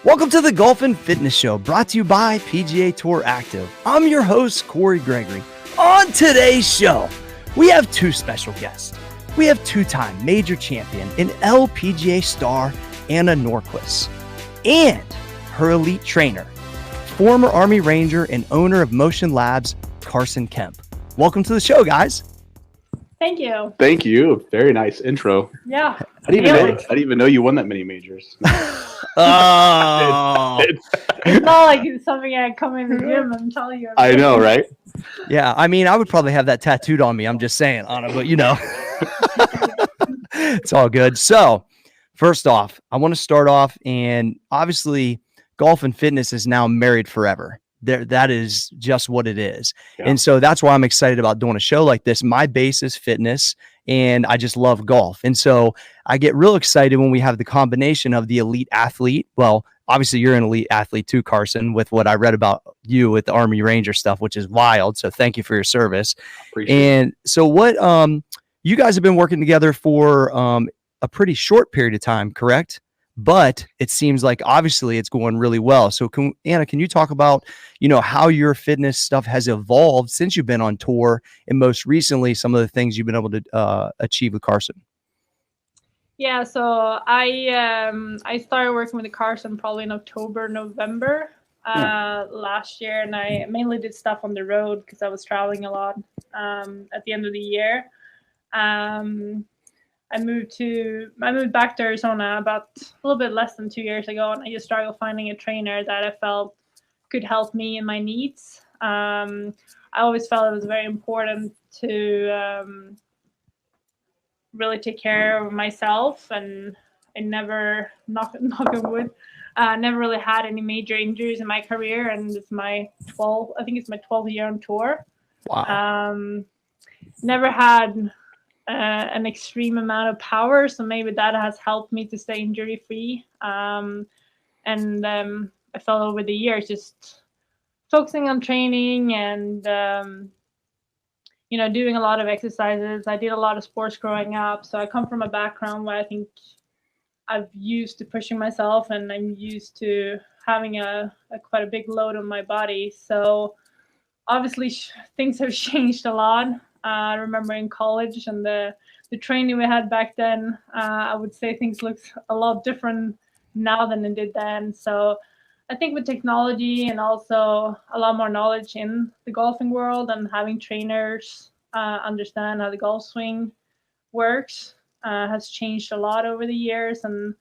Welcome to the Golf and Fitness Show, brought to you by PGA Tour Active. I'm your host, Cory Gregory. On today's show, we have two special guests. We have two-time major champion and LPGA star, Anna Nordqvist, and her elite trainer, former Army Ranger and owner of Motion Labs, Carson Kemp. Welcome to the show, guys. Thank you. Thank you. Very nice intro. Yeah. I didn't even know you won that many majors. Oh. It's not like it's something I come in the gym and tell you. I know, right? Yeah, I mean, I would probably have that tattooed on me. I'm just saying, Anna, but you know. It's all good. So, first off, I want to start off, and obviously, golf and fitness is now married forever. That is just what it is. Yeah. And so that's why I'm excited about doing a show like this. My base is fitness, and I just love golf. And so I get real excited when we have the combination of the elite athlete. Well, obviously you're an elite athlete too, Carson, with what I read about you with the Army Ranger stuff, which is wild. So thank you for your service. And so what, you guys have been working together for a pretty short period of time, correct? But it seems like obviously it's going really well. So Anna, can you talk about, how your fitness stuff has evolved since you've been on tour, and most recently some of the things you've been able to achieve with Carson? Yeah, so I started working with Carson probably in October, November last year, and I mainly did stuff on the road because I was traveling a lot at the end of the year. I moved back to Arizona about a little bit less than 2 years ago, and I just started finding a trainer that I felt could help me in my needs. I always felt it was very important to really take care of myself, and I never, knock on wood, never really had any major injuries in my career, and it's my 12th year on tour. Wow. Never had an extreme amount of power, so maybe that has helped me to stay injury free. I felt over the years just focusing on training and doing a lot of exercises. I did a lot of sports growing up, so I come from a background where I think I've used to pushing myself, and I'm used to having quite a big load on my body. So obviously things have changed a lot. I remember in college and the training we had back then, I would say things look a lot different now than it did then. So I think with technology and also a lot more knowledge in the golfing world and having trainers understand how the golf swing works has changed a lot over the years. And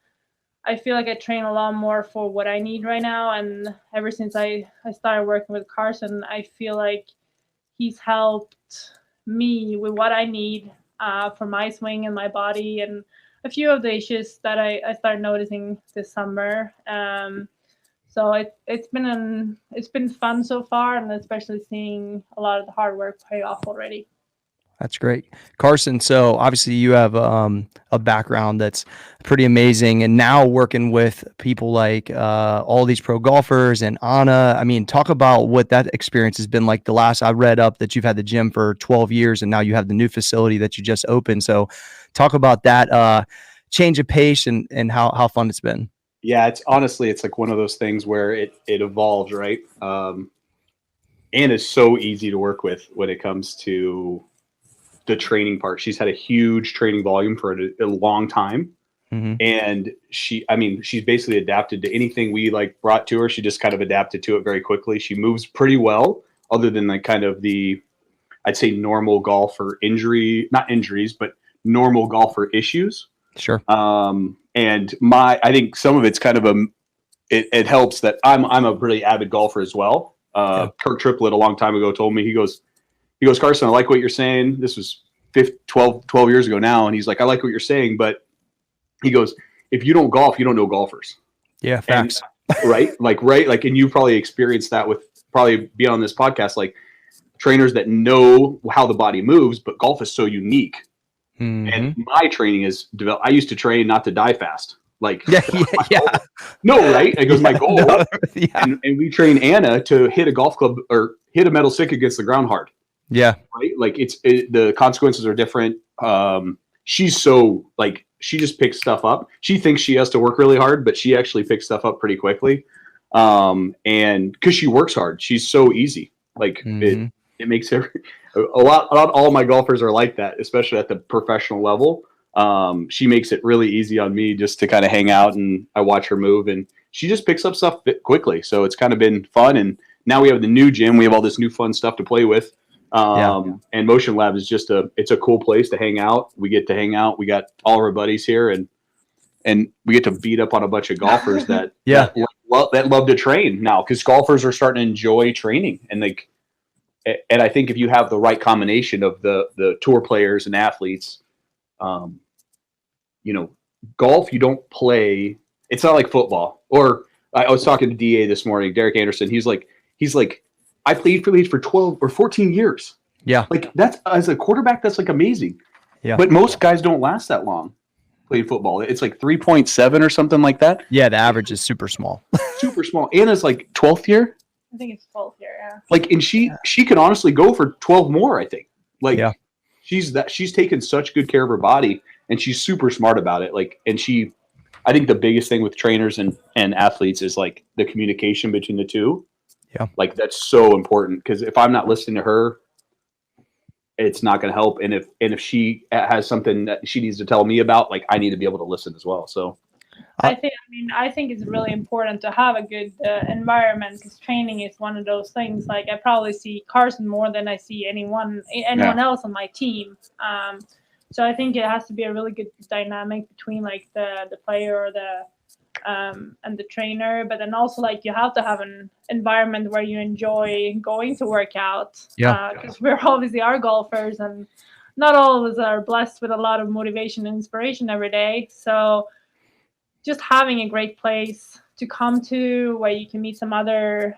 I feel like I train a lot more for what I need right now. And ever since I started working with Carson, I feel like he's helped me with what I need for my swing and my body, and a few of the issues that I started noticing this summer. So it's been fun so far, and especially seeing a lot of the hard work pay off already. That's great. Carson, so obviously you have a background that's pretty amazing, and now working with people like all these pro golfers and Anna. I mean, talk about what that experience has been like. I read up that you've had the gym for 12 years, and now you have the new facility that you just opened. So talk about that change of pace and how fun it's been. Yeah, it's like one of those things where it evolves, right? Anna's so easy to work with when it comes to the training part. She's had a huge training volume for a long time. Mm-hmm. And she's basically adapted to anything we brought to her. She just kind of adapted to it very quickly. She moves pretty well, other than I'd say normal golfer not injuries, but normal golfer issues. Sure. And I think some of it's kind of it helps that I'm a really avid golfer as well. Kirk Triplett a long time ago told me, he goes, Carson, I like what you're saying. This was 12 years ago now. And he's like, I like what you're saying, but he goes, if you don't golf, you don't know golfers. Yeah. Facts. And, right. And you probably experienced that with probably being on this podcast, trainers that know how the body moves, but golf is so unique. Mm-hmm. And my training is developed. I used to train not to die fast. Yeah. No, right? It goes my goal. No, yeah. And we train Anna to hit a golf club or hit a metal stick against the ground hard. Yeah. Right. The consequences are different. She's so she just picks stuff up. She thinks she has to work really hard, but she actually picks stuff up pretty quickly. And because she works hard, she's so easy. Like it makes her a lot. Not all my golfers are like that, especially at the professional level. She makes it really easy on me just to kind of hang out, and I watch her move, and she just picks up stuff quickly. So it's kind of been fun. And now we have the new gym. We have all this new fun stuff to play with. And Motion Lab is just it's a cool place to hang out. We get to hang out. We got all of our buddies here, and we get to beat up on a bunch of golfers that love to train now, because golfers are starting to enjoy training. And I think if you have the right combination of the tour players and athletes, golf, you don't play. It's not like football. Or I was talking to DA this morning, Derek Anderson. He's like, I played for for 12 or 14 years. Yeah. Like that's, as a quarterback, that's like amazing. Yeah. But most guys don't last that long playing football. It's like 3.7 or something like that. Yeah. The average is super small. Super small. Anna's like 12th year. I think it's 12th year. Yeah. Like, and she can honestly go for 12 more, I think. Like she's taken such good care of her body, and she's super smart about it. Like, and I think the biggest thing with trainers and athletes is like the communication between the two. Yeah. Like that's so important, because if I'm not listening to her, it's not going to help. And if she has something that she needs to tell me about, like I need to be able to listen as well. So I think it's really important to have a good environment, because training is one of those things. Like I probably see Carson more than I see anyone else on my team. So I think it has to be a really good dynamic between like the player or and the trainer, but then also like you have to have an environment where you enjoy going to work out. Yeah. Because we're obviously our golfers, and not all of us are blessed with a lot of motivation and inspiration every day. So just having a great place to come to where you can meet some other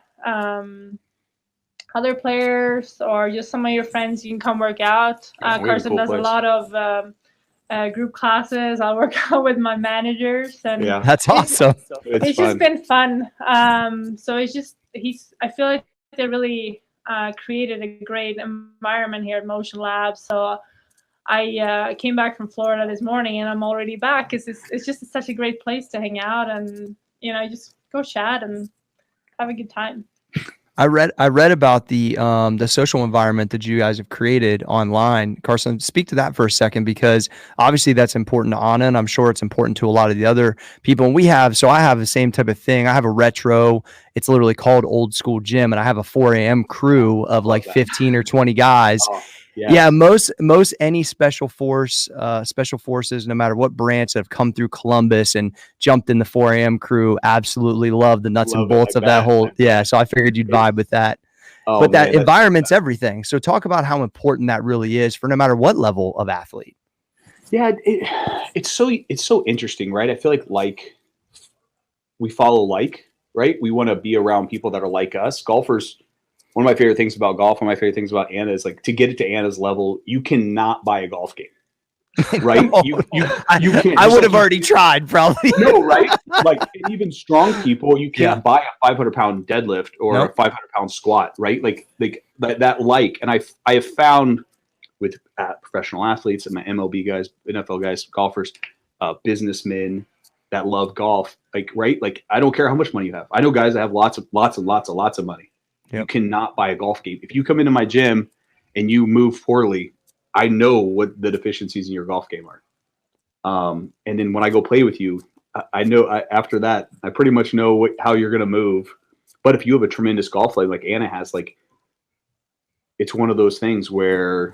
players, or just some of your friends you can come work out. Carson does a lot of group classes. I'll work out with my managers, and that's awesome. It's just been fun. So I feel like they really created a great environment here at Motion Lab. So I came back from Florida this morning, and I'm already back. It's just such a great place to hang out, and just go chat and have a good time. I read about the social environment that you guys have created online. Carson, speak to that for a second, because obviously that's important to Anna, and I'm sure it's important to a lot of the other people. And I have the same type of thing. I have a retro. It's literally called Old School Gym, and I have a 4 a.m. crew of like 15 or 20 guys. Oh. Yeah, most any special forces, no matter what branch, that have come through Columbus and jumped in the 4 a.m. crew, absolutely love the nuts and bolts of that whole. Yeah, so I figured you'd vibe with that. Oh, but that environment's everything. So talk about how important that really is for no matter what level of athlete. Yeah, it's so interesting, right? I feel like we follow right? We want to be around people that are like us. Golfers. One of my favorite things about golf, one of my favorite things about Anna is like, to get it to Anna's level, you cannot buy a golf game, right? You can't. I would have already tried, probably. No, right? Like, and even strong people, you can't buy a 500-pound deadlift or a 500-pound squat, right? Like that. And I have found with professional athletes and my MLB guys, NFL guys, golfers, businessmen that love golf, like, right? Like, I don't care how much money you have. I know guys that have lots of money. Yep. You cannot buy a golf game. If you come into my gym and you move poorly, I know what the deficiencies in your golf game are. And then when I go play with you, I know after that, I pretty much know how you're going to move. But if you have a tremendous golf leg like Anna has, like, it's one of those things where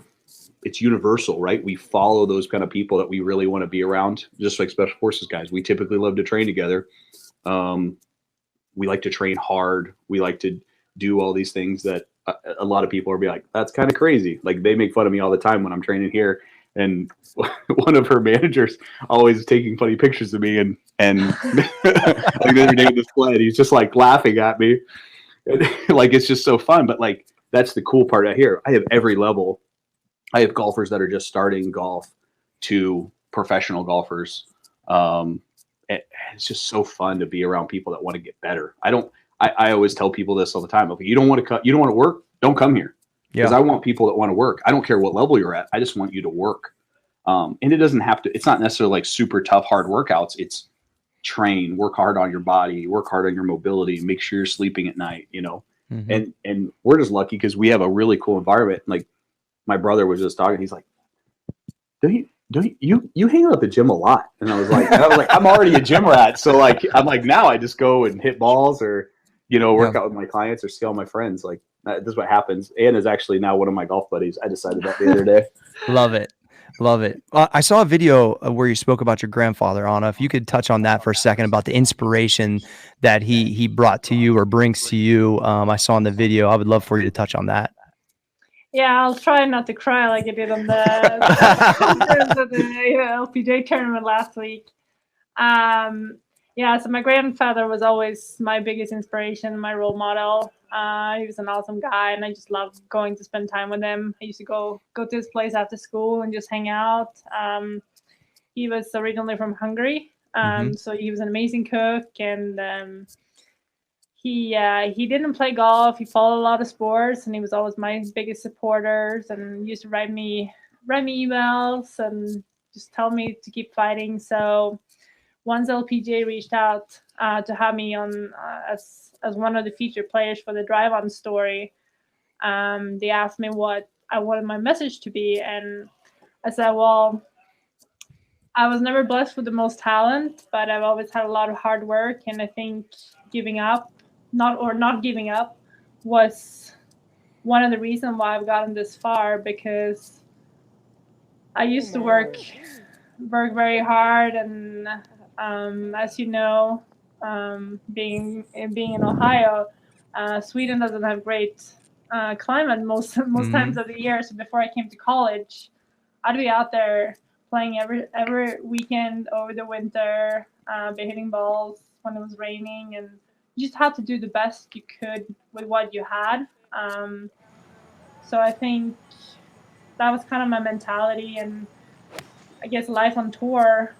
it's universal, right? We follow those kind of people that we really want to be around, just like special forces guys. We typically love to train together. We like to train hard. We like to do all these things that a lot of people are be like, that's kind of crazy. Like, they make fun of me all the time when I'm training here. And one of her managers always taking funny pictures of me. And like the other day with this sled, he's just like laughing at me. And, like, it's just so fun. But like, that's the cool part out here. I have every level. I have golfers that are just starting golf to professional golfers. It's just so fun to be around people that want to get better. I always tell people this all the time. Okay, you don't want to work, don't come here. Because I want people that want to work. I don't care what level you're at. I just want you to work. And it doesn't have to, it's not necessarily like super tough, hard workouts. It's train, work hard on your body, work hard on your mobility, make sure you're sleeping at night, you know? And we're just lucky because we have a really cool environment. Like my brother was just talking, he's like, don't you hang out at the gym a lot? And I was like, I'm already a gym rat. So like, I'm like, now I just go and hit balls or, you know, work out with my clients or see all my friends. Like this is what happens. Anna's actually now one of my golf buddies. I decided that the other day. Love it. Love it. I saw a video where you spoke about your grandfather, Anna. If you could touch on that for a second about the inspiration that he brought to you or brings to you. I saw in the video. I would love for you to touch on that. Yeah, I'll try not to cry like I did on the LPGA tournament last week. Yeah, so my grandfather was always my biggest inspiration, my role model. He was an awesome guy, and I just loved going to spend time with him. I used to go to his place after school and just hang out. He was originally from Hungary, so he was an amazing cook, and he didn't play golf. He followed a lot of sports, and he was always my biggest supporters, and used to write me emails and just tell me to keep fighting. So once LPGA reached out to have me on as one of the featured players for the Drive On story, they asked me what I wanted my message to be, and I said, well, I was never blessed with the most talent, but I've always had a lot of hard work, and I think not giving up was one of the reasons why I've gotten this far, because I used to work very hard, and as you know, being in Ohio, Sweden doesn't have great climate most times of the year. So before I came to college, I'd be out there playing every weekend over the winter, be hitting balls when it was raining, and you just had to do the best you could with what you had. So I think that was kind of my mentality, and I guess life on tour.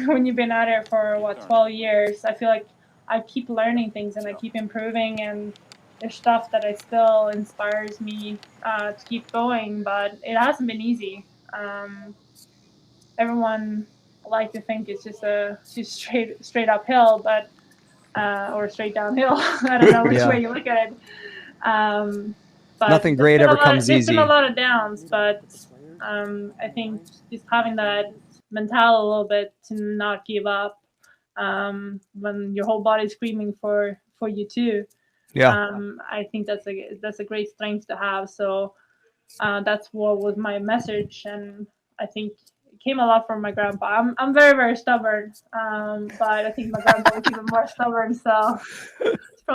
When you've been out here for 12 years, I feel like I keep learning things and I keep improving, and there's stuff that I still inspires me to keep going, but it hasn't been easy. Everyone like to think it's just straight uphill, but or straight downhill. I don't know which way you look at it. But nothing great ever comes easy. There's been a lot of downs, but I think just having that mentality a little bit to not give up when your whole body's screaming for you too. Yeah. I think that's a great strength to have. So that's what was my message, and I think it came a lot from my grandpa. I'm very stubborn, but I think my grandpa was even more stubborn. So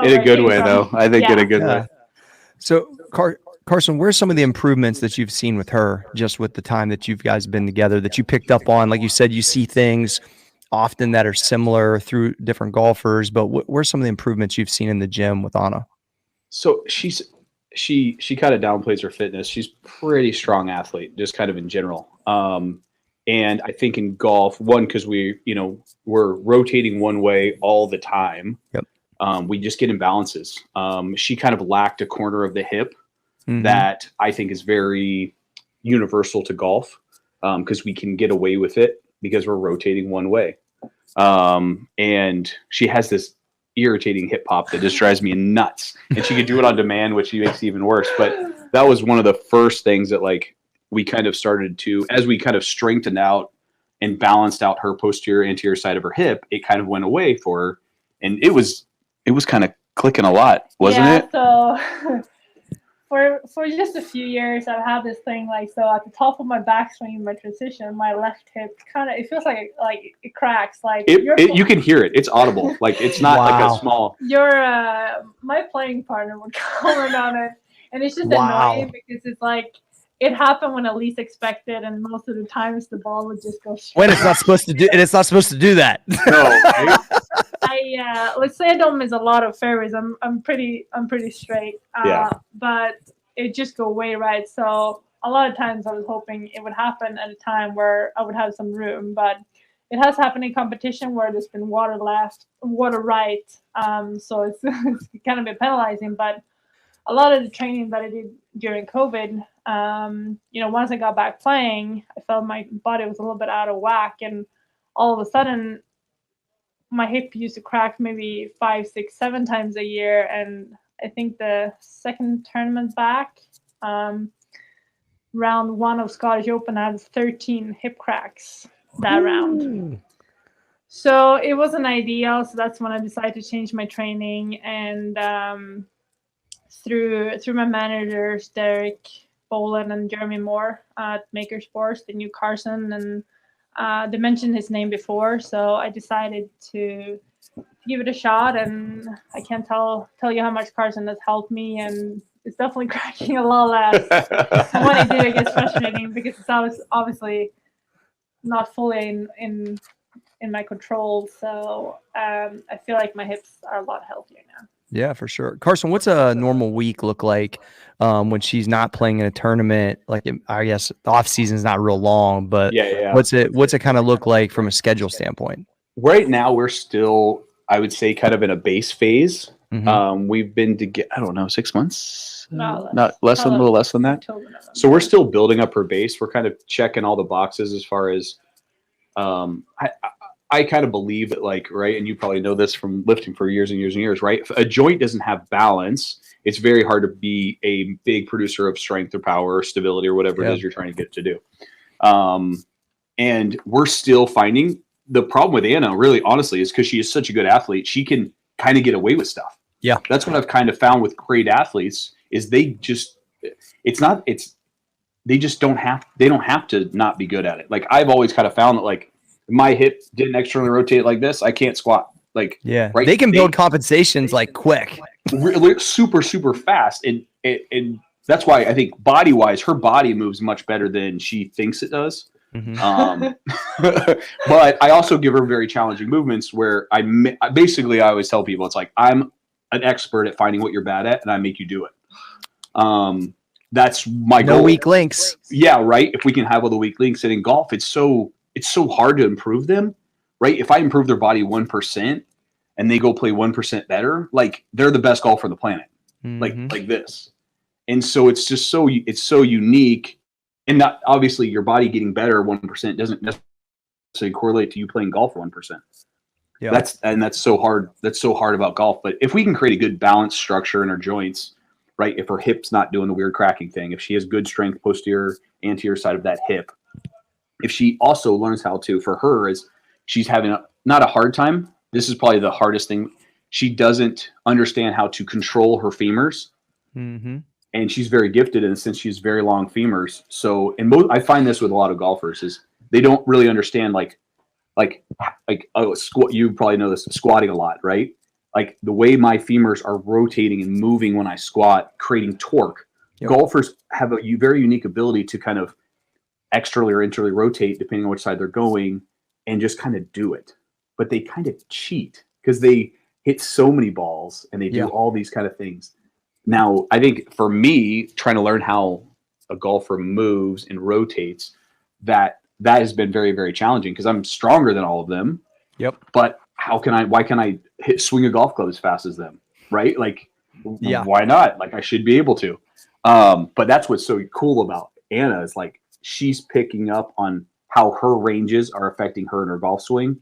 in a good way, though. I think in a good way. So Carson, where's some of the improvements that you've seen with her, just with the time that you guys been together, that you picked up on? Like you said, you see things often that are similar through different golfers, but where's some of the improvements you've seen in the gym with Anna? So she kind of downplays her fitness. She's pretty strong athlete, just kind of in general. And I think in golf, because we're rotating one way all the time. Yep. We just get imbalances. She kind of lacked a corner of the hip that I think is very universal to golf, because we can get away with it because we're rotating one way. And she has this irritating hip hop that just drives me nuts, and she could do it on demand, which makes it even worse. But that was one of the first things that we kind of started to, as we kind of strengthened out and balanced out her posterior anterior side of her hip, it kind of went away for her, and it was kind of clicking a lot, wasn't it? So for just a few years, I've had this thing so at the top of my backswing, my transition, my left hip it feels like it cracks. You can hear it. It's audible. It's not like a small. My playing partner would comment on it, and it's just annoying because it's it happened when I least expected, and most of the times the ball would just go straight. When it's not supposed to do, and it's not supposed to do that. No. Right? Let's say I don't miss a lot of fairways. I'm pretty straight. But it just go away, right? So a lot of times I was hoping it would happen at a time where I would have some room, but it has happened in competition where there's been water left, water right. So it's kind of been penalizing. But a lot of the training that I did during COVID, once I got back playing, I felt my body was a little bit out of whack, and all of a sudden my hip used to crack maybe 5, 6, 7 times a year. And I think the second tournament back, round 1 of Scottish Open, I had 13 hip cracks that round. So it wasn't ideal. So that's when I decided to change my training. And through my managers, Derek Boland and Jeremy Moore at Maker Sports, they knew Carson, and they mentioned his name before. So I decided to give it a shot, and I can't tell you how much Carson has helped me, and it's definitely cracking a lot less. And when I do, it gets frustrating because it's obviously not fully in my control. So I feel like my hips are a lot healthier now. Yeah, for sure. Carson, what's a normal week look like when she's not playing in a tournament? Like, I guess the off season is not real long, but what's it kind of look like from a schedule standpoint? Right now, we're still, I would say, kind of in a base phase. We've been I don't know, 6 months, No, not less than a little less than that. So we're still building up her base. We're kind of checking all the boxes as far as I kind of believe that, like, right, and you probably know this from lifting for years and years and years, right? If a joint doesn't have balance, it's very hard to be a big producer of strength or power or stability or whatever it is you're trying to get to do. And we're still finding the problem with Anna, really, honestly, is because she is such a good athlete. She can kind of get away with stuff. Yeah, that's what I've kind of found with great athletes is they just don't have to not be good at it. Like, I've always kind of found that, like, my hip didn't externally rotate like this, I can't squat. Like, right? They can build compensations like quick, really super, super fast. And that's why I think body wise, her body moves much better than she thinks it does. But I also give her very challenging movements where I always tell people, it's like, I'm an expert at finding what you're bad at, and I make you do it. That's my goal. No weak links. Yeah, right. If we can have all the weak links, and in golf, it's so hard to improve them, right? If I improve their body 1% and they go play 1% better, like, they're the best golfer on the planet, like this. And so it's just so unique, and not obviously your body getting better 1% doesn't necessarily correlate to you playing golf 1%. Yeah, that's so hard. That's so hard about golf. But if we can create a good balanced structure in her joints, right? If her hip's not doing the weird cracking thing, if she has good strength posterior, anterior side of that hip. If she also learns how to, for her, is she's having not a hard time. This is probably the hardest thing. She doesn't understand how to control her femurs. And she's very gifted in the sense she has very long femurs. So, and I find this with a lot of golfers is they don't really understand you probably know this, squatting a lot, right? Like, the way my femurs are rotating and moving when I squat, creating torque. Golfers have a very unique ability to kind of externally or internally rotate depending on which side they're going and just kind of do it. But they kind of cheat because they hit so many balls and they do all these kind of things. Now, I think for me, trying to learn how a golfer moves and rotates, that has been very, very challenging because I'm stronger than all of them. But why can I swing a golf club as fast as them? Right? Like, why not? Like, I should be able to. But that's what's so cool about Anna is, like, she's picking up on how her ranges are affecting her in her golf swing.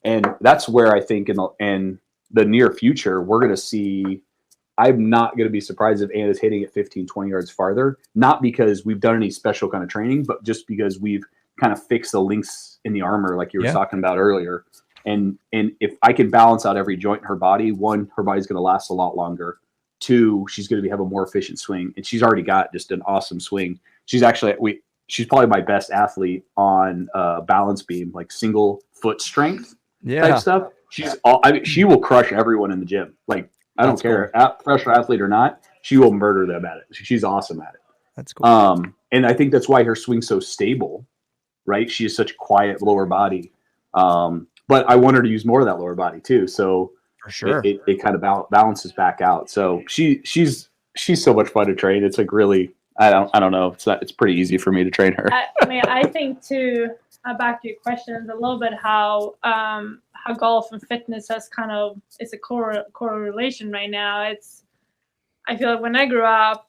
And that's where I think in the near future, we're going to see, I'm not going to be surprised if Anna's hitting it 15, 20 yards farther, not because we've done any special kind of training, but just because we've kind of fixed the links in the armor, like you were talking about earlier. And if I can balance out every joint in her body, 1, her body's going to last a lot longer. 2, she's going to have a more efficient swing. And she's already got just an awesome swing. She's actually, she's probably my best athlete on balance beam, like single foot strength type stuff. She will crush everyone in the gym. Like, I don't care, professional athlete or not, she will murder them at it. She's awesome at it. That's cool. And I think that's why her swing's so stable, right? She has such a quiet lower body. But I want her to use more of that lower body too. So for sure, it kind of balances back out. So she's so much fun to train. It's like really, I don't know. It's pretty easy for me to train her. I think too, back to your questions, a little bit how golf and fitness has kind of, it's a correlation right now. I feel like when I grew up,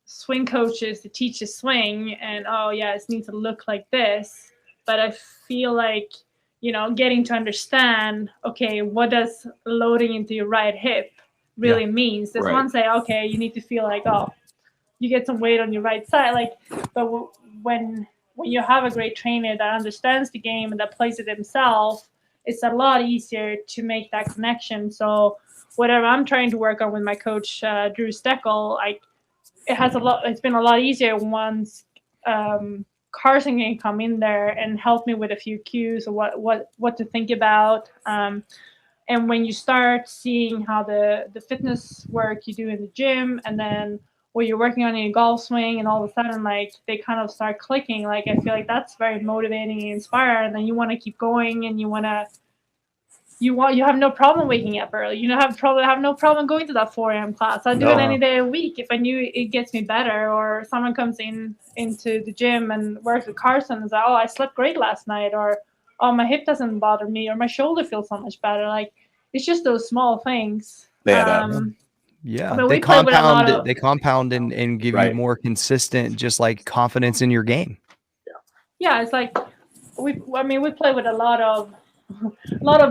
swing coaches to teach a swing, and it needs to look like this. But I feel like, getting to understand, okay, what does loading into your right hip really means. There's one say, okay, you need to feel like, you get some weight on your right side. Like, but when you have a great trainer that understands the game and that plays it himself, it's a lot easier to make that connection. So whatever I'm trying to work on with my coach, Drew Steckel, it's been a lot easier once Carson can come in there and help me with a few cues of what to think about. And when you start seeing how the fitness work you do in the gym, and then what you're working on in your golf swing, and all of a sudden, like, they kind of start clicking, like, I feel like that's very motivating and inspiring. And then you want to keep going, and you have no problem waking up early. You have no problem going to that 4 a.m. class. I do it any day a week if I knew it gets me better. Or someone comes into the gym and works with Carson and says, "Oh, I slept great last night," or "Oh, my hip doesn't bother me," or "My shoulder feels so much better." Like, it's just those small things. Yeah, I mean, they compound and give you more consistent, just like confidence in your game. Yeah, it's like we play with a lot of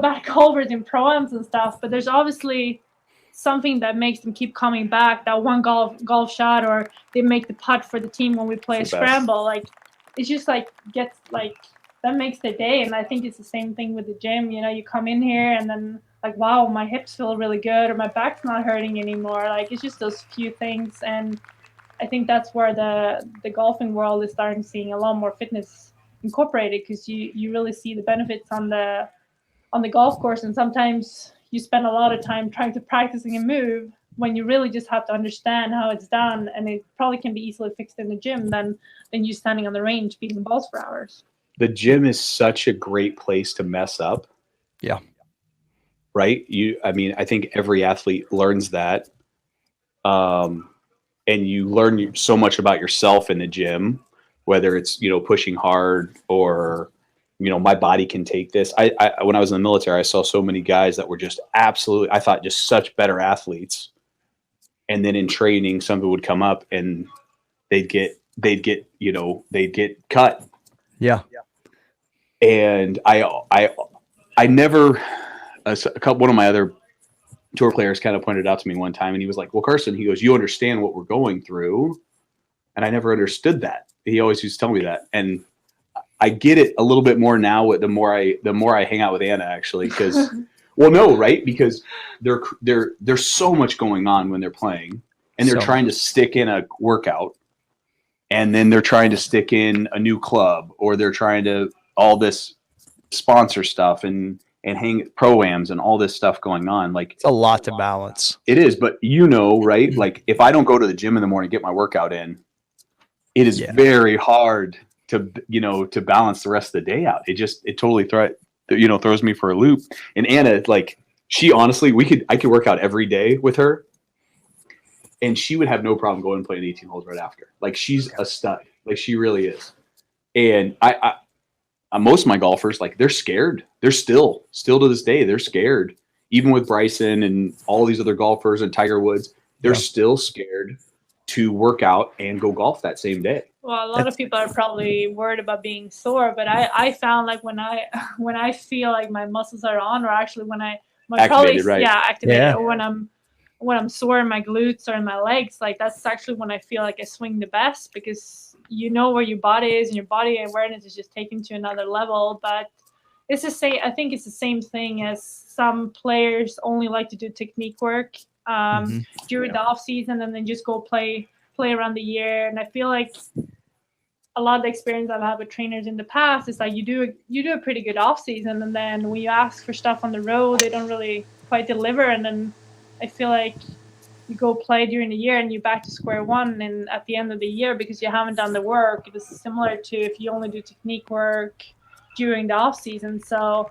bad golfers in pro-ams and stuff, but there's obviously something that makes them keep coming back. That one golf shot, or they make the putt for the team when we play a scramble. Like, it's just like that makes the day. And I think it's the same thing with the gym. You come in here and then, like, wow, my hips feel really good, or my back's not hurting anymore. Like, it's just those few things. And I think that's where the golfing world is starting seeing a lot more fitness incorporated, because you really see the benefits on the golf course. And sometimes you spend a lot of time trying to practicing a move when you really just have to understand how it's done, and it probably can be easily fixed in the gym than you standing on the range beating balls for hours. The gym is such a great place to mess up. Yeah. Right? I think every athlete learns that. And you learn so much about yourself in the gym, whether it's, pushing hard or, my body can take this. I when I was in the military, I saw so many guys that were just absolutely, I thought, just such better athletes. And then in training, something would come up and they'd get cut. Yeah. And I never, one of my other tour players kind of pointed out to me one time, and he was like, "Well, Carson," he goes, "you understand what we're going through." And I never understood that. He always used to tell me that. And I get it a little bit more now the more I hang out with Anna, actually, because well, no, right? Because there's so much going on when they're playing, and they're trying to stick in a workout, and then they're trying to stick in a new club, or they're trying to all this sponsor stuff and hang pro-ams and all this stuff going on. Like, it's a lot to balance. It is, but right? Like, if I don't go to the gym in the morning, get my workout in, it is very hard to balance the rest of the day out. It totally throws me for a loop. And Anna, like, she honestly, I could work out every day with her, and she would have no problem going and playing 18 holes right after. Like, she's a stud. Like, she really is. And I most of my golfers, like, they're scared. They're still to this day, they're scared. Even with Bryson and all these other golfers and Tiger Woods, they're still scared to work out and go golf that same day. Well, a lot of people are probably worried about being sore, but I found, like, when I feel like my muscles are on, or actually when activated, or when I'm sore in my glutes or in my legs, like, that's actually when I feel like I swing the best, because where your body is, and your body awareness is just taken to another level. But it's the same. I think it's the same thing as some players only like to do technique work during the off season, and then just go play around the year. And I feel like a lot of the experience I've had with trainers in the past is like, you do a pretty good off season, and then when you ask for stuff on the road, they don't really quite deliver. And then I feel like you go play during the year and you're back to square one, and at the end of the year, because you haven't done the work. It was similar to if you only do technique work during the off season. So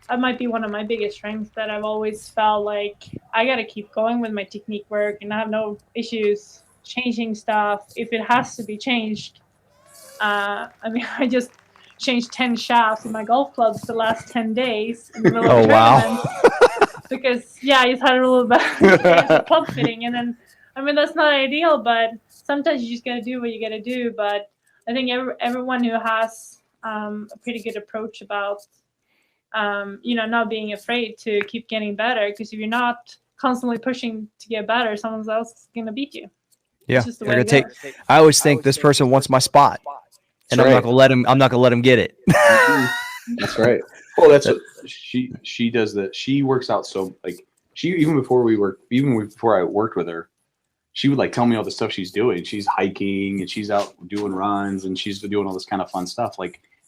that might be one of my biggest strengths, that I've always felt like I got to keep going with my technique work, and I have no issues changing stuff if it has to be changed. I just changed 10 shafts in my golf clubs the last 10 days in the middle of the tournament. Because I just had a little bit of club fitting, and then that's not ideal, but sometimes you just got to do what you got to do. But I think everyone who has a pretty good approach about, not being afraid to keep getting better, because if you're not constantly pushing to get better, someone else is going to beat you. Yeah. It's just the way it goes. I always think this person wants my spot, and I'm not gonna let him get it. That's right. Well, that's what she does. That she works out so even before I worked with her, she would tell me all the stuff she's doing. She's hiking and she's out doing runs and she's doing all this kind of fun stuff.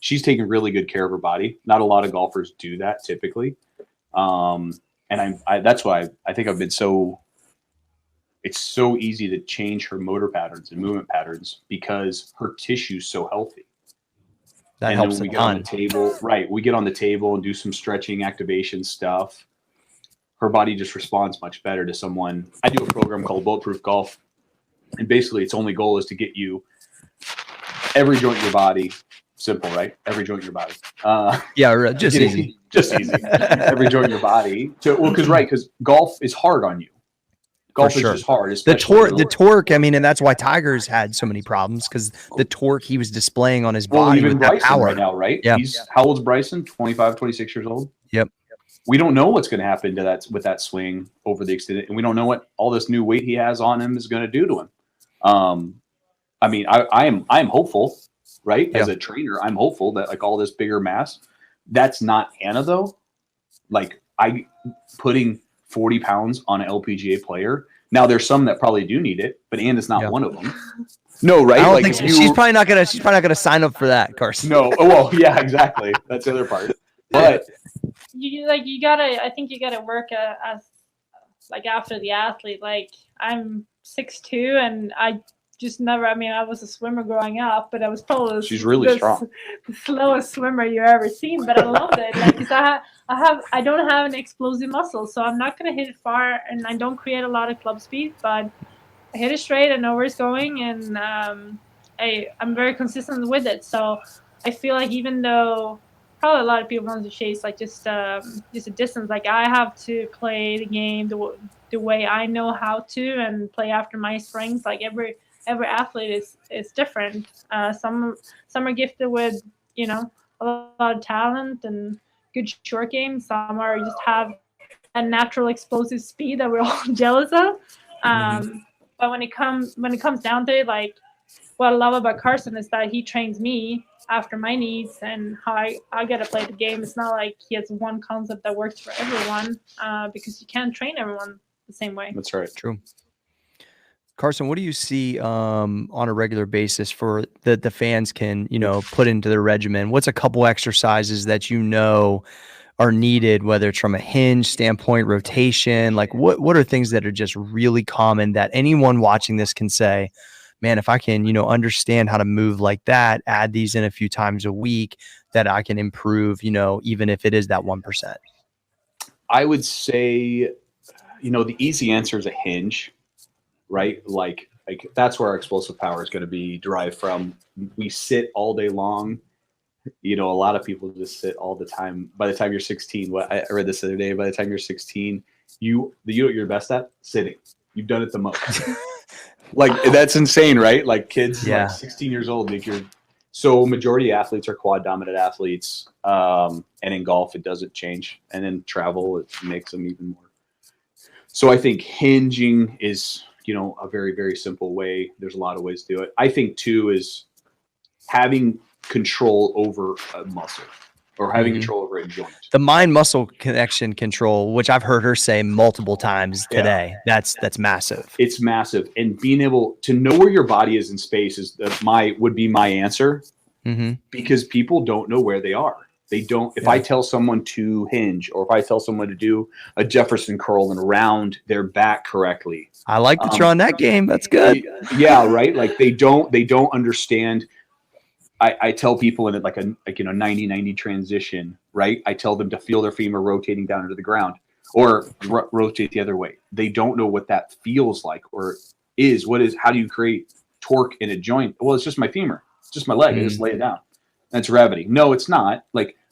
She's taking really good care of her body. Not a lot of golfers do that typically. And that's why I think it's so easy to change her motor patterns and movement patterns because her tissue's so healthy. That and helps then when we a get on ton. the table, right? We get on the table and do some stretching activation stuff. Her body just responds much better to someone. I do a program called Bulletproof Golf, and basically its only goal is to get you every joint in your body. Simple, right? Every joint in your body. Just easy. Just easy. Every joint in your body. Because golf is hard on you. Golf is just hard. The torque. I mean, and that's why Tiger's had so many problems, because the torque he was displaying on his body even with that Bryson power right now, right? Yeah. How old's Bryson? 25, 26 years old. Yep. We don't know what's going to happen to that with that swing over the extended, and we don't know what all this new weight he has on him is going to do to him. I mean, I am hopeful, right? Yeah. As a trainer, I'm hopeful that all this bigger mass. That's not Anna though. I putting 40 pounds on an LPGA player. Now there's some that probably do need it, but Anna's not one of them. No, right? I don't think so. She's probably not gonna sign up for that, Carson. No. Well, yeah, exactly. That's the other part. But I think you gotta work as after the athlete. I'm 6'2", and I just never. I mean, I was a swimmer growing up, but I was probably she's really strong, the slowest swimmer you've ever seen. But I loved it, because I don't have an explosive muscle, so I'm not gonna hit it far, and I don't create a lot of club speed, but I hit it straight. I know where it's going, and I'm very consistent with it. So I feel like even though probably a lot of people want to chase just a distance, I have to play the game the way I know how to and play after my strengths. Every athlete is different. Some are gifted with a lot of talent and good short game. Some are just have a natural explosive speed that we're all jealous of. But when it comes down to it, what I love about Carson is that he trains me after my needs and how I got to play the game. It's not like he has one concept that works for everyone, because you can't train everyone the same way. That's right. True. Carson, what do you see on a regular basis for that the fans can, put into their regimen? What's a couple exercises that are needed, whether it's from a hinge standpoint, rotation? What are things that are just really common that anyone watching this can say, man, if I can, understand how to move like that, add these in a few times a week, that I can improve, even if it is that 1%? I would say, the easy answer is a hinge, right? That's where our explosive power is going to be derived from. We sit all day long. A lot of people just sit all the time. By the time you're 16, I read this the other day, by the time you're 16, you know what you're best at? Sitting. You've done it the most. That's insane, right? Kids 16 years old so majority of athletes are quad dominant athletes. And in golf, it doesn't change. And in travel, it makes them even more. So I think hinging is, a very, very simple way. There's a lot of ways to do it. I think too is having control over a muscle or having control over a joint. The mind-muscle connection control, which I've heard her say multiple times today, that's massive. It's massive. And being able to know where your body is in space would be my answer, because people don't know where they are. They don't. If I tell someone to hinge, or if I tell someone to do a Jefferson curl and round their back correctly, I like that you're on that game. That's good. Yeah, right. They don't understand. I tell people in it 90-90 transition, right? I tell them to feel their femur rotating down into the ground or rotate the other way. They don't know what that feels like or is. How do you create torque in a joint? Well, it's just my femur. It's just my leg. I just lay it down. That's gravity. No, it's not.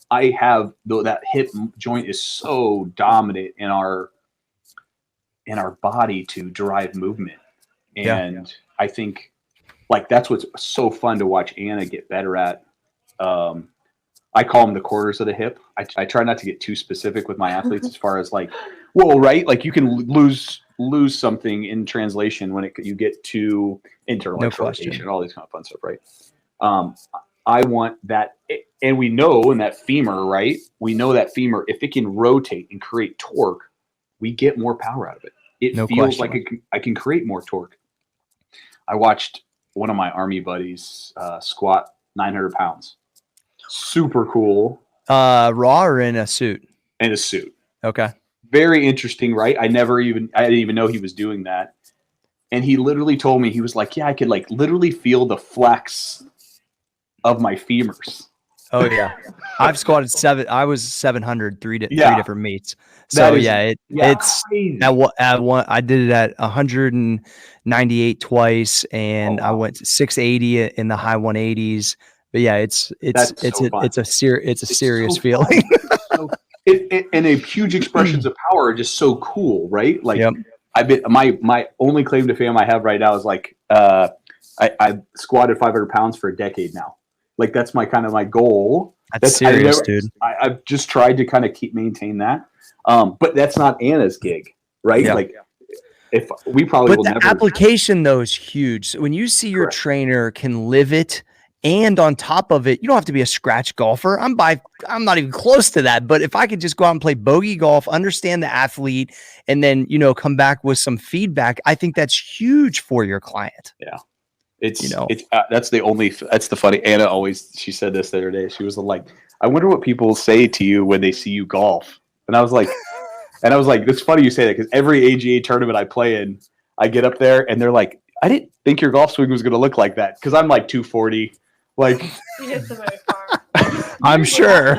I have that hip joint is so dominant in our body to derive movement. And I think like that's what's so fun to watch Anna get better at. I call them the quarters of the hip. I try not to get too specific with my athletes as far as like, well, right, like you can lose something in translation when you get to internal exhalation, all these kind of fun stuff, right? I want that, and we know in that femur, right? We know that femur, if it can rotate and create torque, we get more power out of it. It feels like I can create more torque. I watched one of my Army buddies squat 900 pounds. Super cool. Raw or in a suit? In a suit. Okay. Very interesting, right? I didn't even know he was doing that. And he literally told me, he was like, yeah, I could like literally feel the flex of my femurs. Oh yeah. I've squatted I was 700 three different meets. So it's at one, I did it at 198 twice, and I went to 680 in the high 180s. But yeah, it's a serious feeling. And a huge expressions of power are just so cool, right? Like I've been my only claim to fame I have right now is like I squatted 500 pounds for a decade now. Like that's my goal. That's serious, dude. I've just tried to kind of maintain that. But that's not Anna's gig, right? Yeah. Like if we probably will the never. Application though is huge. So when you see your trainer can live it, and on top of it, you don't have to be a scratch golfer. I'm not even close to that. But if I could just go out and play bogey golf, understand the athlete, and then, come back with some feedback, I think that's huge for your client. Yeah. That's the funny. Anna she said this the other day. She was like, I wonder what people say to you when they see you golf. And I was like, it's funny you say that, because every AGA tournament I play in, I get up there and they're like, I didn't think your golf swing was going to look like that. Cause I'm like 240. Like, he hits the very far. I'm sure.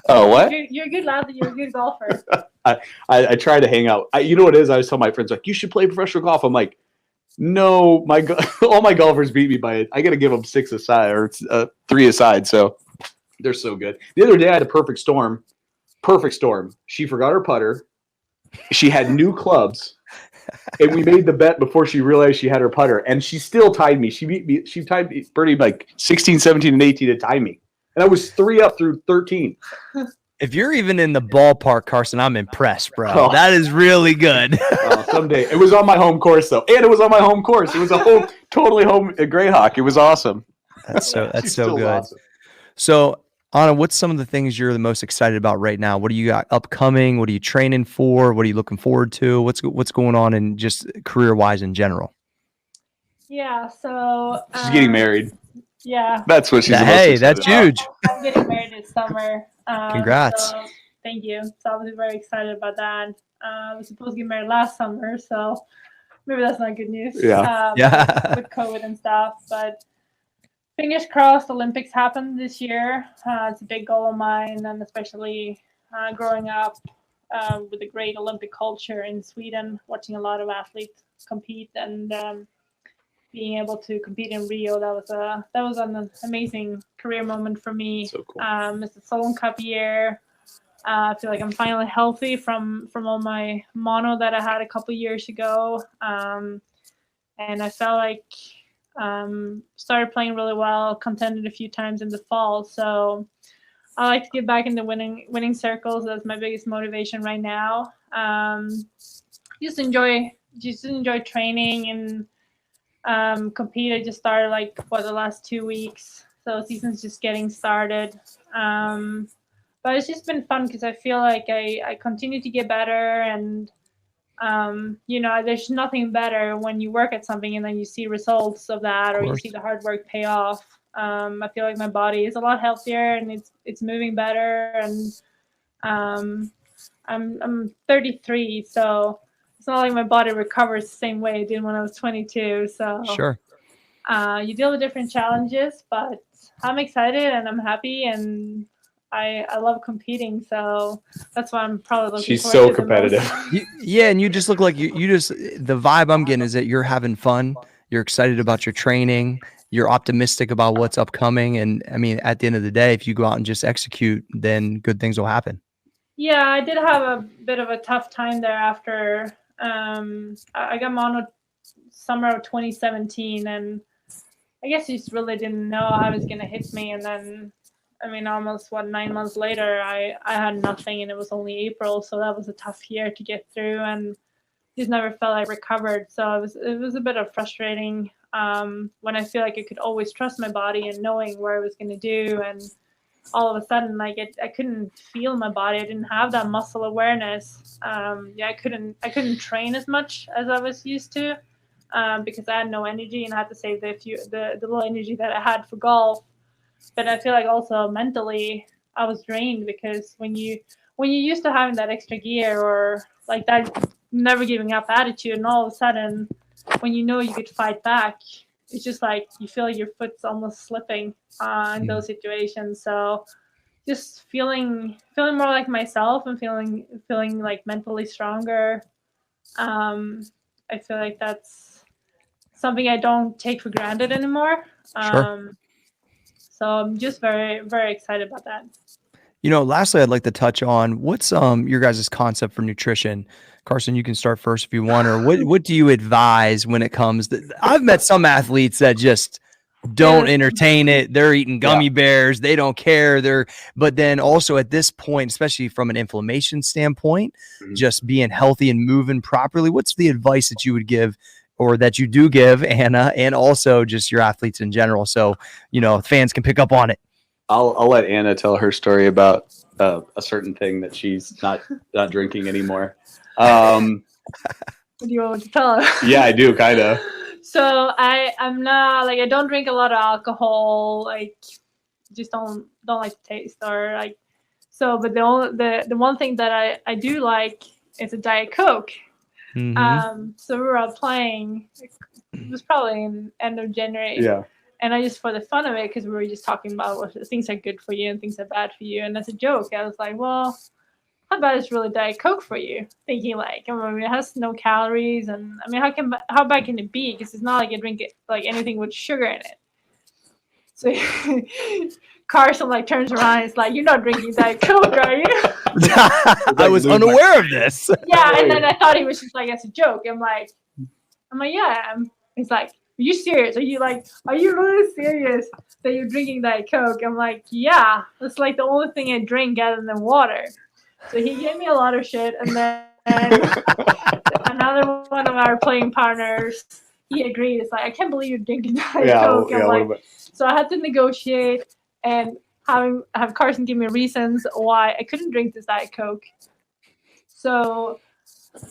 Oh, what? You're a good lad. You're a good golfer. I try to hang out. You know what it is? I always tell my friends, like, you should play professional golf. I'm like, no, all my golfers beat me by it. I got to give them 6 aside or 3 aside. So they're so good. The other day I had a perfect storm. She forgot her putter. She had new clubs. And we made the bet before she realized she had her putter. And she still tied me. She beat me. She tied me, birdie like 16, 17, and 18 to tie me. And I was 3 up through 13. If you're even in the ballpark, Carson, I'm impressed, bro. Oh. That is really good. Someday. It was on my home course, though. And it was on my home course. It was totally home at Greyhawk. It was awesome. That's so good. Awesome. So, Anna, what's some of the things you're the most excited about right now? What do you got upcoming? What are you training for? What are you looking forward to? What's going on in just career-wise in general? Yeah, so she's getting married. Yeah, that's what she's. Hey, that's huge. I'm getting married this summer. Congrats! So, thank you. So I was very excited about that. I was supposed to get married last summer, so maybe that's not good news. Yeah, with COVID and stuff, but. Fingers crossed, Olympics happen this year. It's a big goal of mine, and especially growing up with a great Olympic culture in Sweden, watching a lot of athletes compete, and being able to compete in Rio. That was an amazing career moment for me. So cool. It's a Solon Cup year. I feel like I'm finally healthy from all my mono that I had a couple years ago, and I felt like. Started playing really well, contended a few times in the fall. So I like to get back into winning circles. That's my biggest motivation right now. Just enjoy training and compete. I just started the last 2 weeks. So season's just getting started. But it's just been fun because I feel like I continue to get better, and there's nothing better when you work at something and then you see results of that, or you see the hard work pay off. I feel like my body is a lot healthier and it's moving better. And I'm 33, so it's not like my body recovers the same way it did when I was 22. So sure, you deal with different challenges, but I'm excited and I'm happy, and I love competing, so that's why I'm probably looking She's so competitive. And you just look like you just, the vibe I'm getting is that you're having fun. You're excited about your training. You're optimistic about what's upcoming. And I mean, at the end of the day, if you go out and just execute, then good things will happen. Yeah, I did have a bit of a tough time there after I got mono summer of 2017, and I guess he just really didn't know how it was gonna hit me. And then, I mean, almost 9 months later, I had nothing, and it was only April, so that was a tough year to get through, and just never felt I recovered. So it was a bit of frustrating when I feel like I could always trust my body and knowing where I was gonna do, and all of a sudden, like I couldn't feel my body. I didn't have that muscle awareness. I couldn't train as much as I was used to because I had no energy and I had to save the little energy that I had for golf. But I feel like also mentally I was drained because when you used to having that extra gear or like that never giving up attitude, and all of a sudden when you know you could fight back, it's just like you feel like your foot's almost slipping in those situations. So just feeling more like myself and feeling like mentally stronger. I feel like that's something I don't take for granted anymore. Sure. So I'm just very, very excited about that. Lastly, I'd like to touch on what's your guys' concept for nutrition. Carson, you can start first if you want, or what do you advise when it comes to, I've met some athletes that just don't entertain it. They're eating gummy bears. They don't care. But then also at this point, especially from an inflammation standpoint, just being healthy and moving properly. What's the advice that you would give or that you do give, Anna, and also just your athletes in general? So, fans can pick up on it. I'll let Anna tell her story about a certain thing that she's not drinking anymore. What do you want me to tell her? Yeah, I do, kind of. So I'm not I don't drink a lot of alcohol. Like, just don't like the taste or like. So, but the one thing that I do like is a Diet Coke. So we were out playing. It was probably in end of January. Yeah. And I just, for the fun of it, because we were just talking about what things are good for you and things are bad for you. And as a joke, I was like, well, how bad is really Diet Coke for you? Thinking like, I mean, it has no calories. And I mean, how bad can it be? Because it's not like you drink it like anything with sugar in it. So Carson like turns around and is like, you're not drinking Diet Coke, are you? I was unaware of this. Yeah, and then I thought he was just like, as a joke. I'm like, yeah, I am. He's like, are you serious? Are you really serious that you're drinking Diet Coke? I'm like, yeah, it's like the only thing I drink other than water. So he gave me a lot of shit. And then another one of our playing partners, he agreed. It's like, I can't believe you're drinking Diet Coke. So I had to negotiate and have Carson give me reasons why I couldn't drink this Diet Coke. So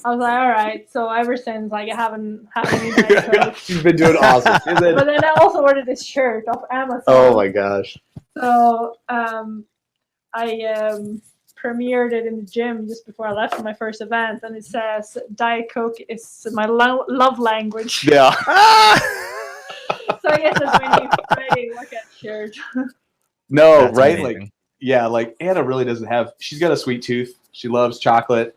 I was like, all right. So ever since, like, I haven't had any Diet Coke. She's been doing awesome. But then I also ordered this shirt off Amazon. Oh my gosh. So I premiered it in the gym just before I left for my first event, and it says Diet Coke is my love language. Yeah. So I guess that's my new Friday workout shirt. No, That's right? amazing. Like, yeah, like Anna really doesn't have. She's got a sweet tooth. She loves chocolate.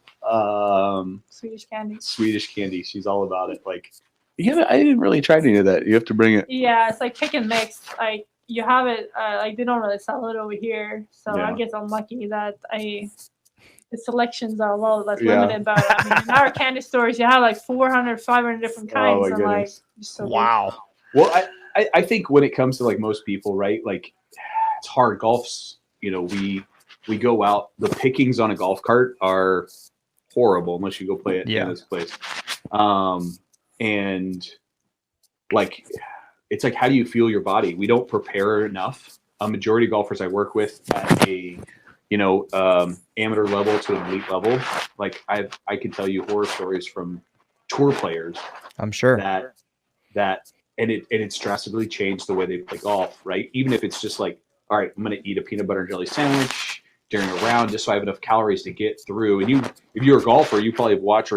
Swedish candy. Swedish candy. She's all about it. Like, yeah, I didn't really try any of that. You have to bring it. Yeah, it's like pick and mix. Like, you have it. Like, they don't really sell it over here, so I guess I'm lucky that the selections are a lot less limited. But I mean, in our candy stores, you have like 400, 500 different kinds. Oh my goodness. Like, so Wow. Well, I think when it comes to like most people, right? Like, it's hard. Golf's, we go out. The pickings on a golf cart are horrible unless you go play at Anna's place. And like, it's like, how do you feel your body? We don't prepare enough. A majority of golfers I work with at a, amateur level to an elite level, like I can tell you horror stories from tour players. I'm sure And it's drastically changed the way they play golf, right? Even if it's just like, all right, I'm going to eat a peanut butter and jelly sandwich during a round just so I have enough calories to get through. And if you're a golfer, you probably watch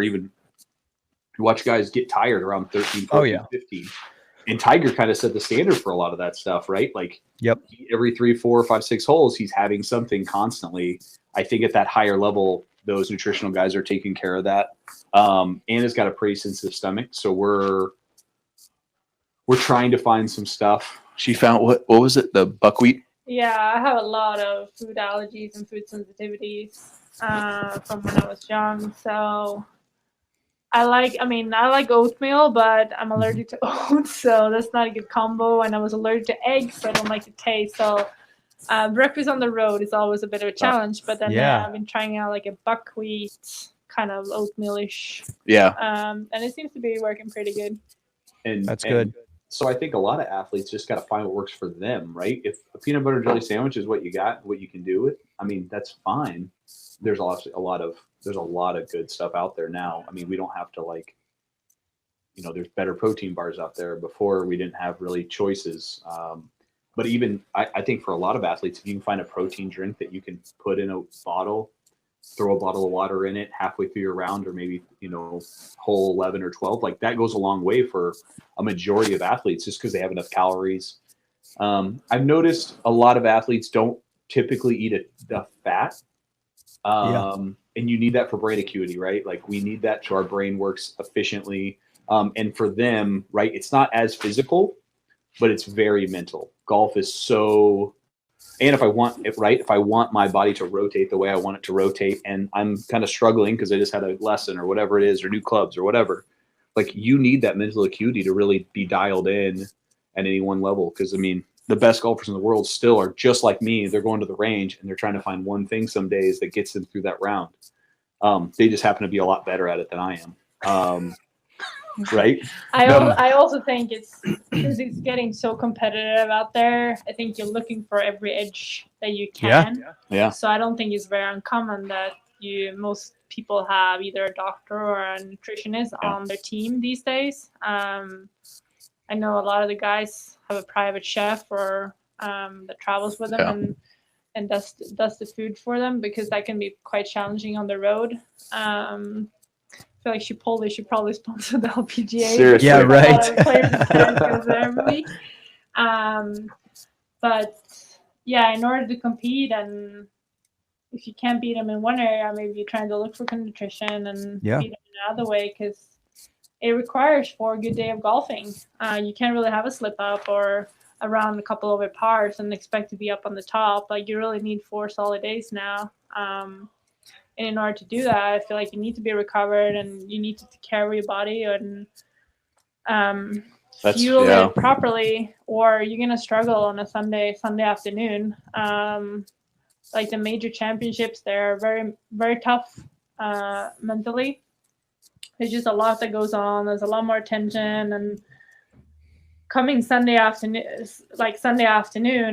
guys get tired around 13, 14, 15. And Tiger kind of set the standard for a lot of that stuff, right? Like, every 3, 4, 5, 6 holes, he's having something constantly. I think at that higher level, those nutritional guys are taking care of that. Anna's got a pretty sensitive stomach, so we're trying to find some stuff. She found what was it? The buckwheat? Yeah, I have a lot of food allergies and food sensitivities from when I was young. So I like oatmeal, but I'm allergic to oats, so that's not a good combo. And I was allergic to eggs, so I don't like the taste. So breakfast on the road is always a bit of a challenge. But then I've been trying out like a buckwheat kind of oatmeal-ish. And it seems to be working pretty good. And that's good. So I think a lot of athletes just got to find what works for them, right? If a peanut butter and jelly sandwich is what you got, what you can do with, I mean, that's fine. There's also a lot of good stuff out there now. I mean, we don't have to like, there's better protein bars out there. Before we didn't have really choices. But even I think for a lot of athletes, if you can find a protein drink that you can put in a bottle, throw a bottle of water in it halfway through your round, or maybe, hole 11 or 12, like that goes a long way for a majority of athletes just because they have enough calories. I've noticed a lot of athletes don't typically eat enough fat. And you need that for brain acuity, right? Like we need that so our brain works efficiently. And for them, right, it's not as physical, but it's very mental. Golf is so, and if I want it, right, if I want my body to rotate the way I want it to rotate, and I'm kind of struggling because I just had a lesson or whatever it is, or new clubs or whatever, like you need that mental acuity to really be dialed in at any one level. Because I mean, the best golfers in the world still are just like me. They're going to the range and they're trying to find one thing some days that gets them through that round. They just happen to be a lot better at it than I am. Right. I also think it's because it's getting so competitive out there. I think you're looking for every edge that you can. Yeah. So I don't think it's very uncommon that most people have either a doctor or a nutritionist on their team these days. I know a lot of the guys have a private chef or that travels with them and does the food for them, because that can be quite challenging on the road. I feel like Chipotle should probably sponsor the LPGA. Seriously. Yeah, right. Goes there every week. But yeah, in order to compete, and if you can't beat them in one area, maybe you're trying to look for nutrition and beat them in another way, because it requires 4 good day of golfing. You can't really have a slip up or around a couple of pars and expect to be up on the top. Like you really need 4 solid days now. And in order to do that, I feel like you need to be recovered and you need to take care of your body and fuel it properly, or you're going to struggle on a Sunday afternoon. Like the major championships, they're very, very tough mentally. There's just a lot that goes on. There's a lot more tension, and coming Sunday afternoon,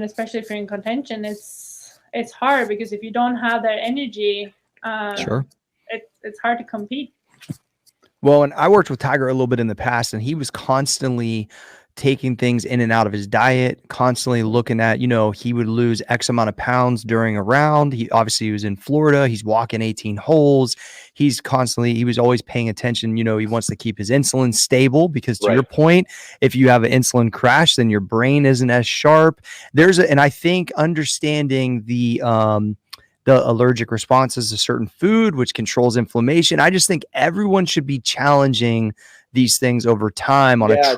especially if you're in contention, it's hard, because if you don't have that energy, it's hard to compete. Well, and I worked with Tiger a little bit in the past, and he was constantly taking things in and out of his diet, constantly looking at, he would lose X amount of pounds during a round. He was in Florida. He's walking 18 holes. He was always paying attention. He wants to keep his insulin stable, because to your point, if you have an insulin crash, then your brain isn't as sharp. And I think understanding the allergic responses to certain food, which controls inflammation. I just think everyone should be challenging these things over time on a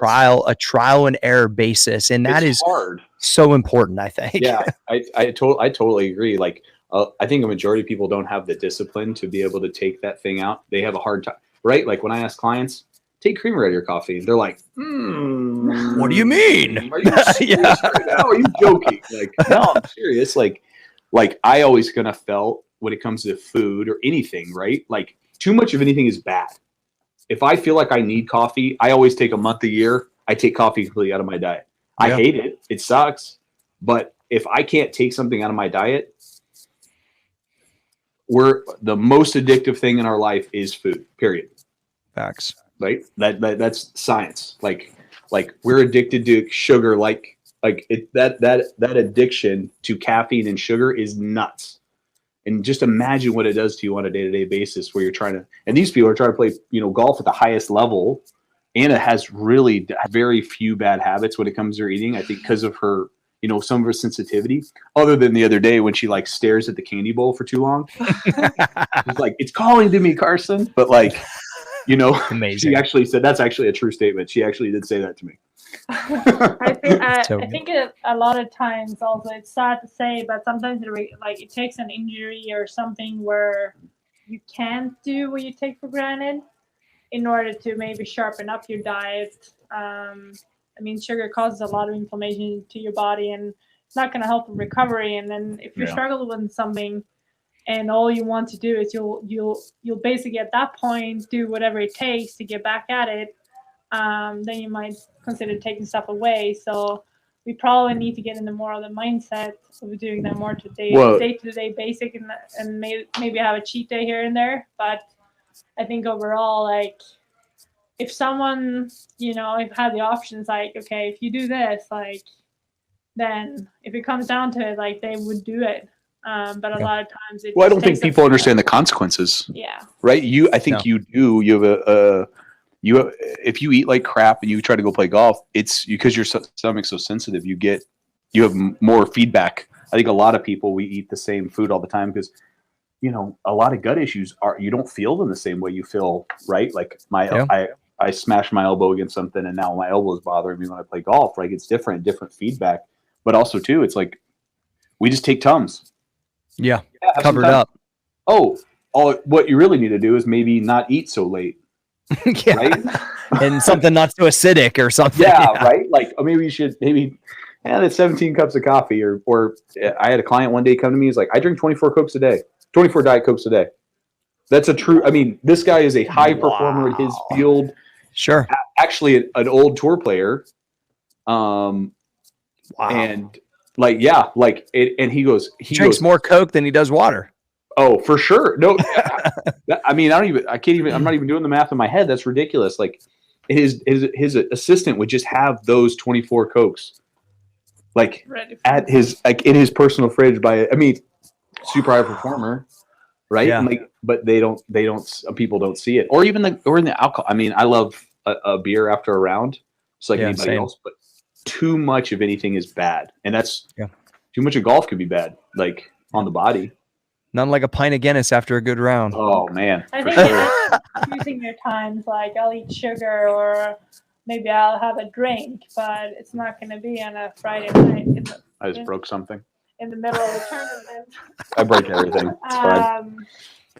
trial and error basis. And that is hard. So important, I think. Yeah, I totally agree. Like, I think a majority of people don't have the discipline to be able to take that thing out. They have a hard time, right? Like when I ask clients, take creamer out of your coffee, they're like, what do you mean? Are you serious right now? Are you joking? Like, no, I'm serious. Like I always kind of felt when it comes to food or anything, right? Like too much of anything is bad. If I feel like I need coffee, I always take a month a year. I take coffee completely out of my diet. I hate it. It sucks. But if I can't take something out of my diet, the most addictive thing in our life is food, period. Facts. Right? That's science. Like we're addicted to sugar, that addiction to caffeine and sugar is nuts. And just imagine what it does to you on a day-to-day basis, where you're trying to, and these people are trying to play, golf at the highest level. Anna has really very few bad habits when it comes to her eating. I think because of her, some of her sensitivity, other than the other day when she stares at the candy bowl for too long. It's like, it's calling to me, Carson. But amazing. She actually said, that's actually a true statement. She actually did say that to me. I think a lot of times also, it's sad to say, but sometimes it takes an injury or something where you can't do what you take for granted in order to maybe sharpen up your diet. I mean, sugar causes a lot of inflammation to your body, and it's not going to help with recovery. And then if you're struggling with something, and all you want to do is you'll basically at that point do whatever it takes to get back at it, then you might consider taking stuff away. So we probably need to get into more of the mindset of doing that more day-to-day basic, and maybe have a cheat day here and there. But I think overall, like, if someone, if had the options, like, okay, if you do this, like, then if it comes down to it, like, they would do it. But a lot of times I don't think people understand the consequences. Yeah. Right. I think you do. You have if you eat like crap and you try to go play golf, it's because your stomach's so sensitive. You have more feedback. I think a lot of people, we eat the same food all the time because, a lot of gut issues you don't feel them the same way you feel, right? Like I smashed my elbow against something and now my elbow is bothering me when I play golf. Like, it's different feedback, but also too, it's like, we just take Tums. Yeah. Covered up. Oh, what you really need to do is maybe not eat so late. Yeah. Right? And something not so acidic or something. Yeah. Right. Like, maybe you should that's 17 cups of coffee or I had a client one day come to me. He's like, I drink 24 Cokes a day, 24 Diet Cokes a day. That's a true, this guy is a high performer in his field. Sure. Actually an old tour player. Wow. And like, yeah, like it, and he drinks more Coke than he does water. Oh, for sure. No, I'm not even doing the math in my head. That's ridiculous. Like, his assistant would just have those 24 Cokes, like at his, like in his personal fridge super high performer. Right. Yeah. Like, but some people don't see it, or in the alcohol. I love a beer after a round. It's like anybody else, but too much of anything is bad. And that's too much of golf could be bad, like on the body. None like a pint of Guinness after a good round. Oh man. I think it's choosing your times. Like, I'll eat sugar or maybe I'll have a drink, but it's not going to be on a Friday night. I just broke something. In the middle of the tournament. I break everything. It's fine.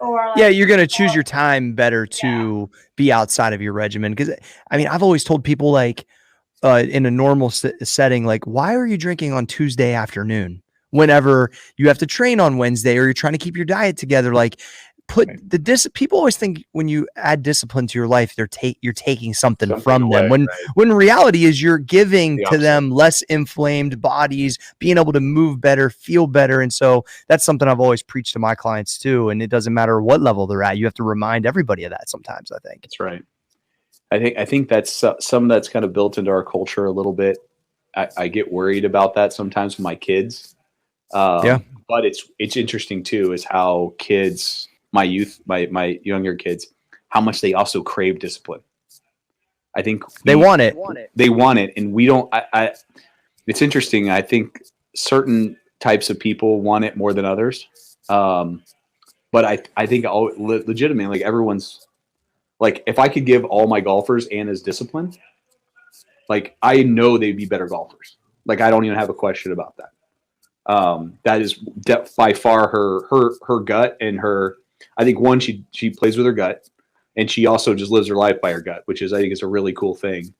Or like, you're going to choose your time better to be outside of your regimen. Because, I've always told people, like, in a normal setting, like, why are you drinking on Tuesday afternoon whenever you have to train on Wednesday or you're trying to keep your diet together? Like, people always think when you add discipline to your life, you're taking something from them. When reality is you're giving to them less inflamed bodies, being able to move better, feel better. And so that's something I've always preached to my clients too. And it doesn't matter what level they're at. You have to remind everybody of that sometimes, I think. That's right. I think that's some that's kind of built into our culture a little bit. I get worried about that sometimes with my kids. But it's interesting too, is how kids, my younger kids, how much they also crave discipline. I think they want it. They want it. And we don't, it's interesting. I think certain types of people want it more than others. But I think legitimately, like, everyone's, like, if I could give all my golfers Anna's discipline, like, I know they'd be better golfers. Like, I don't even have a question about that. That is by far her gut and her, I think, one, she plays with her gut, and she also just lives her life by her gut, which is, I think, is a really cool thing.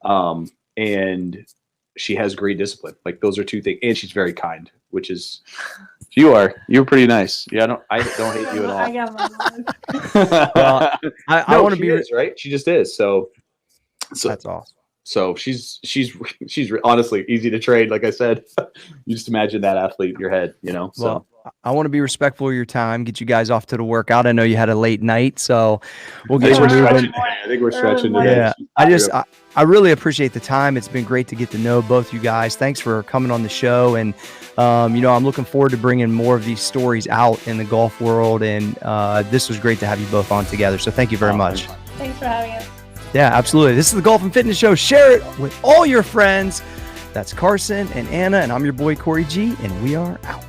And she has great discipline. Like, those are two things. And she's very kind, which is, you're pretty nice. Yeah. I don't hate you at all. I got my Well, I want to be right. She just is. So that's awesome. So she's honestly easy to train. Like I said, you just imagine that athlete in your head, So well, I want to be respectful of your time, get you guys off to the workout. I know you had a late night, so we'll get you moving. I think we're stretching today. Yeah. I really appreciate the time. It's been great to get to know both you guys. Thanks for coming on the show. And, I'm looking forward to bringing more of these stories out in the golf world. And this was great to have you both on together. So thank you very much. Thanks for having us. Yeah, absolutely. This is the Golf and Fitness Show. Share it with all your friends. That's Carson and Anna, and I'm your boy, Cory G, and we are out.